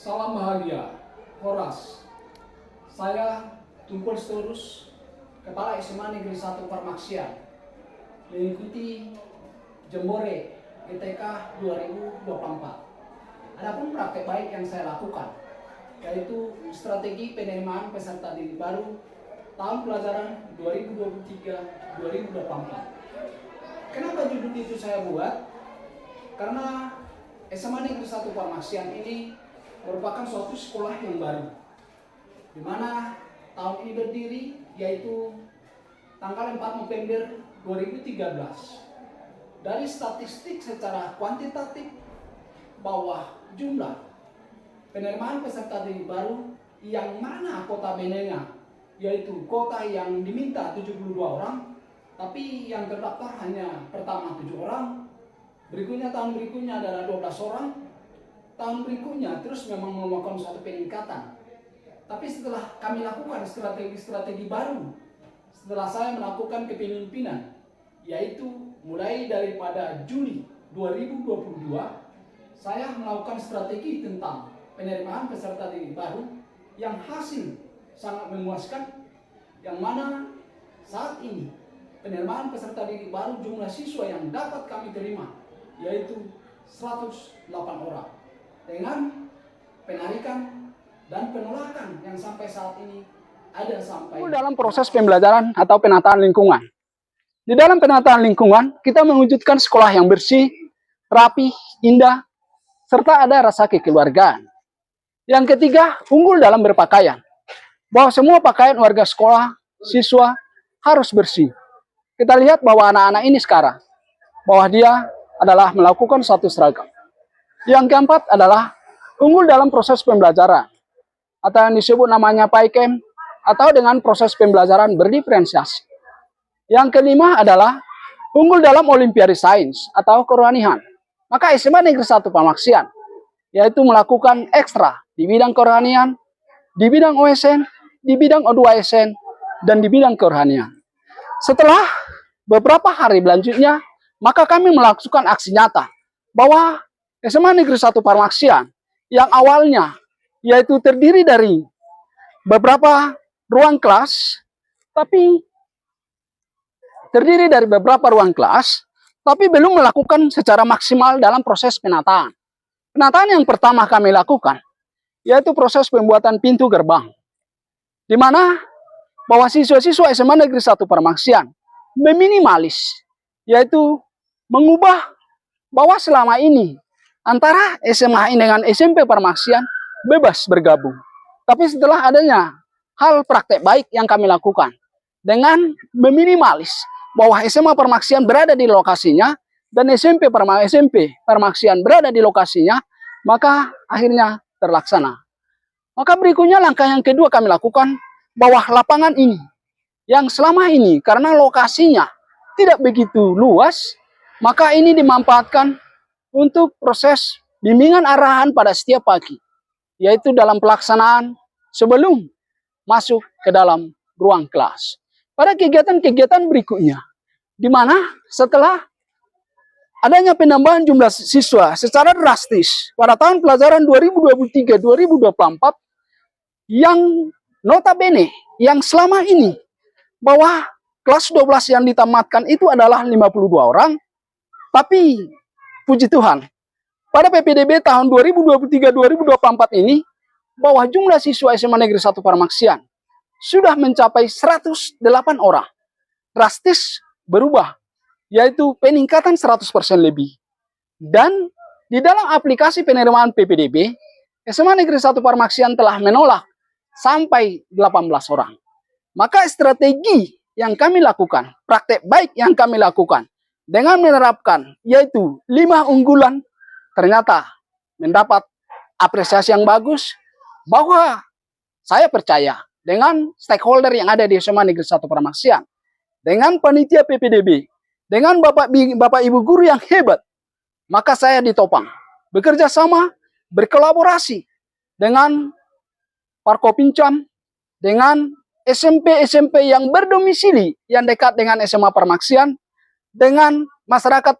Salam bahagia, Horas. Saya Tumpul Storus, Kepala SMA Negeri 1 Parmaksian, mengikuti Jembore GTK 2024. Adapun praktek baik yang saya lakukan, yaitu strategi penerimaan peserta didik baru tahun pelajaran 2023-2024. Kenapa judul itu saya buat? Karena SMA Negeri 1 Parmaksian ini merupakan suatu sekolah yang baru, di mana tahun ini berdiri, yaitu tanggal 4 November 2013. Dari statistik secara kuantitatif bahwa jumlah penerimaan peserta didik baru yang mana kota benenya, yaitu kota yang diminta 72 orang, tapi yang terdaftar hanya pertama 7 orang, berikutnya tahun berikutnya adalah 12 orang, tahun berikutnya terus memang melakukan suatu peningkatan. Tapi setelah kami lakukan strategi-strategi baru, setelah saya melakukan kepemimpinan, yaitu mulai daripada Juli 2022, saya melakukan strategi tentang penerimaan peserta didik baru yang hasil sangat memuaskan, yang mana saat ini penerimaan peserta didik baru jumlah siswa yang dapat kami terima yaitu 108 orang, dengan penarikan dan penolakan yang sampai saat ini ada sampai dalam proses pembelajaran atau penataan lingkungan. Di dalam penataan lingkungan, kita mewujudkan sekolah yang bersih, rapi, indah, serta ada rasa kekeluargaan. Yang ketiga, unggul dalam berpakaian. Bahwa semua pakaian warga sekolah, siswa harus bersih. Kita lihat bahwa anak-anak ini sekarang, bahwa dia adalah melakukan satu seragam. Yang keempat adalah unggul dalam proses pembelajaran, atau yang disebut namanya PAIKEM, atau dengan proses pembelajaran berdiferensiasi. Yang kelima adalah unggul dalam olimpiade sains atau kerohanian. Maka SMA Negeri 1 Parmaksian, yaitu melakukan ekstra di bidang kerohanian, di bidang OSN, di bidang O2SN, dan di bidang kerohanian. Setelah beberapa hari selanjutnya, maka kami melakukan aksi nyata bahwa SMA Negeri 1 Parmaksian yang awalnya yaitu terdiri dari beberapa ruang kelas, tapi belum melakukan secara maksimal dalam proses penataan. Penataan yang pertama kami lakukan yaitu proses pembuatan pintu gerbang, di mana bahwa siswa-siswa SMA Negeri 1 Parmaksian meminimalis, yaitu mengubah bahwa selama ini antara SMA dengan SMP Parmaksian bebas bergabung. Tapi setelah adanya hal praktek baik yang kami lakukan dengan meminimalis bahwa SMA Parmaksian berada di lokasinya dan SMP Parmaksian berada di lokasinya, maka akhirnya terlaksana. Maka berikutnya langkah yang kedua kami lakukan bahwa lapangan ini yang selama ini karena lokasinya tidak begitu luas, maka ini dimanfaatkan untuk proses bimbingan arahan pada setiap pagi, yaitu dalam pelaksanaan sebelum masuk ke dalam ruang kelas. Pada kegiatan-kegiatan berikutnya, di mana setelah adanya penambahan jumlah siswa secara drastis pada tahun pelajaran 2023-2024, yang notabene yang selama ini bahwa kelas 12 yang ditamatkan itu adalah 52 orang, tapi puji Tuhan, pada PPDB tahun 2023-2024 ini, bahwa jumlah siswa SMA Negeri 1 Parmaksian sudah mencapai 108 orang. Drastis berubah, yaitu peningkatan 100% lebih. Dan di dalam aplikasi penerimaan PPDB, SMA Negeri 1 Parmaksian telah menolak sampai 18 orang. Maka strategi yang kami lakukan, praktek baik yang kami lakukan, dengan menerapkan yaitu 5 unggulan, ternyata mendapat apresiasi yang bagus, bahwa saya percaya dengan stakeholder yang ada di SMA Negeri 1 Parmaksian, dengan panitia PPDB, dengan Bapak Ibu guru yang hebat, maka saya ditopang bekerja sama, berkolaborasi dengan Parkopincam, dengan SMP-SMP yang berdomisili yang dekat dengan SMA Parmaksian, dengan masyarakat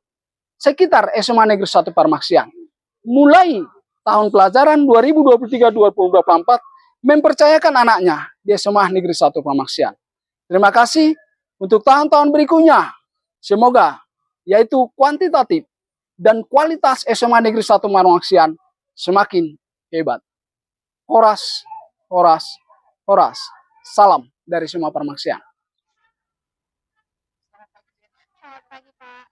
sekitar SMA Negeri 1 Parmaksian. Mulai tahun pelajaran 2023-2024 mempercayakan anaknya di SMA Negeri 1 Pamaksian. Terima kasih untuk tahun-tahun berikutnya. Semoga yaitu kuantitatif dan kualitas SMA Negeri 1 Pamaksian semakin hebat. Horas, horas, horas. Salam dari semua Pamaksian. Selamat pagi, Pak.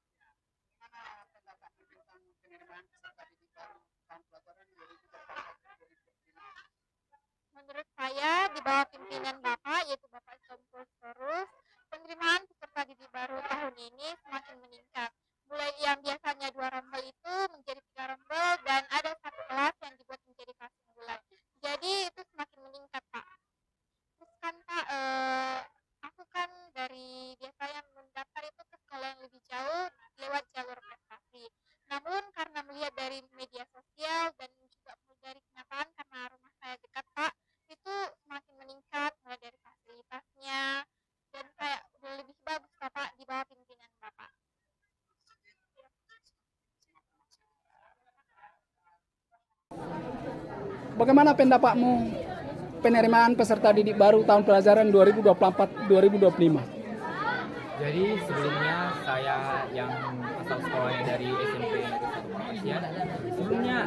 Menurut saya, di bawah pimpinan Bapak, yaitu Bapak Tompo Torus, penerimaan peserta didik baru tahun ini semakin meningkat. Mulai yang biasanya 2 rombel itu menjadi 3 rombel dan ada 1 kelas yang dibuat menjadi kelas unggulan. Jadi itu semakin meningkat, Pak. Terus kan, Pak, aku kan dari biasanya mendaftar itu ke sekolah yang lebih jauh lewat jalur prestasi. Namun karena melihat dari media sosial dan juga dari kenyataan karena rumah saya dekat, Pak, itu semakin meningkat mulai dari fasilitasnya dan kayak udah lebih bagus, Pak, di bawah pimpinan Bapak. Bagaimana pendapatmu penerimaan peserta didik baru tahun pelajaran 2024-2025? Jadi sebelumnya saya yang asal sekolahnya dari SMP Negeri 1 Pamaksian, sebelumnya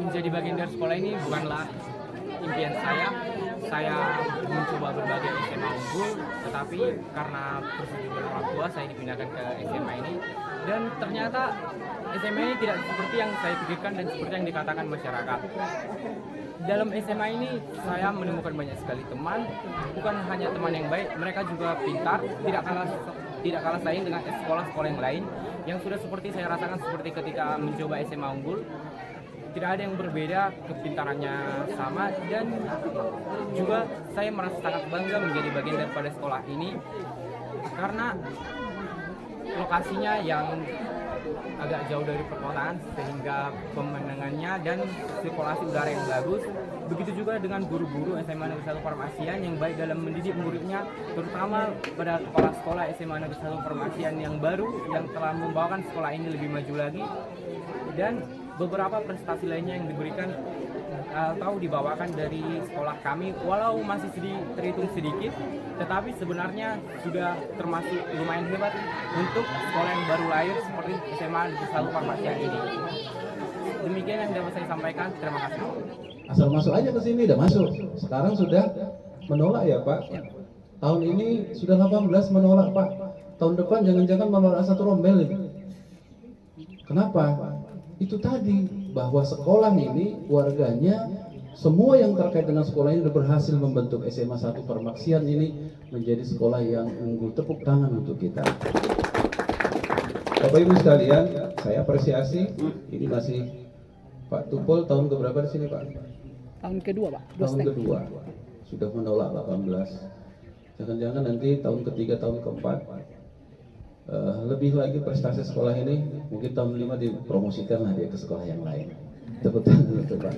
menjadi bagian dari sekolah ini bukanlah impian saya. Saya mencoba berbagai SMA unggul, tetapi karena persetujuan orang tua saya dipindahkan ke SMA ini, dan ternyata SMA ini tidak seperti yang saya pikirkan dan seperti yang dikatakan masyarakat. Dalam SMA ini saya menemukan banyak sekali teman, bukan hanya teman yang baik, mereka juga pintar, tidak kalah saing dengan sekolah-sekolah yang lain yang sudah seperti saya rasakan seperti ketika mencoba SMA unggul. Tidak ada yang berbeda, kepintarannya sama, dan juga saya merasa sangat bangga menjadi bagian daripada sekolah ini karena lokasinya yang agak jauh dari perkotaan sehingga pemandangannya dan sirkulasi udara yang bagus. Begitu juga dengan guru-guru SMA Negeri 1 Pamaksian yang baik dalam mendidik muridnya, terutama pada kepala sekolah SMA Negeri 1 Pamaksian yang baru yang telah membawakan sekolah ini lebih maju lagi, dan beberapa prestasi lainnya yang diberikan atau dibawakan dari sekolah kami, walau masih terhitung sedikit, tetapi sebenarnya sudah termasuk lumayan hebat untuk sekolah yang baru lahir seperti SMA Negeri 1 Pamaksian ini. Demikian yang dapat saya sampaikan. Terima kasih. Asal masuk aja ke sini, udah masuk. Sekarang sudah menolak ya Pak. Tahun ini sudah 18 menolak Pak. Tahun depan jangan-jangan menolak 1 rombel ini. Kenapa? Itu tadi, bahwa sekolah ini warganya semua yang terkait dengan sekolah ini sudah berhasil membentuk SMA 1 Pamaksian ini menjadi sekolah yang unggul. Tepuk tangan untuk kita. Bapak Ibu sekalian, saya apresiasi. Ini masih Pak Tupol tahun keberapa di sini Pak? Tahun kedua, Pak. Tahun kedua. Sudah menolak 18. Jangan-jangan nanti tahun ketiga, tahun keempat lebih lagi prestasi sekolah ini, mungkin tahun 5 dipromosikan lah dia ke sekolah yang lain. Tepuk tangan untuk Pak.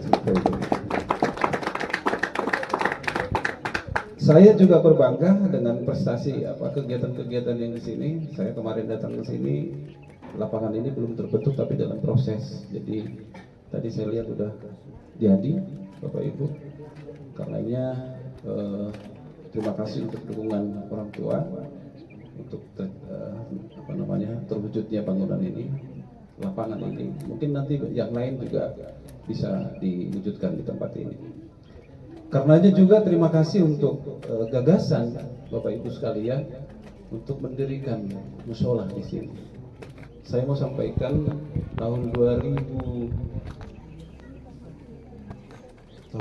Saya juga berbangga dengan prestasi kegiatan-kegiatan yang di sini. Saya kemarin datang ke sini, lapangan ini belum terbentuk tapi dalam proses. Jadi tadi saya lihat udah jadi, Bapak Ibu. Karenanya terima kasih untuk dukungan orang tua untuk terwujudnya bangunan ini, lapangan ini. Mungkin nanti yang lain juga bisa diwujudkan di tempat ini. Karenanya juga terima kasih untuk gagasan Bapak Ibu sekalian untuk mendirikan musola di sini. Saya mau sampaikan tahun 2020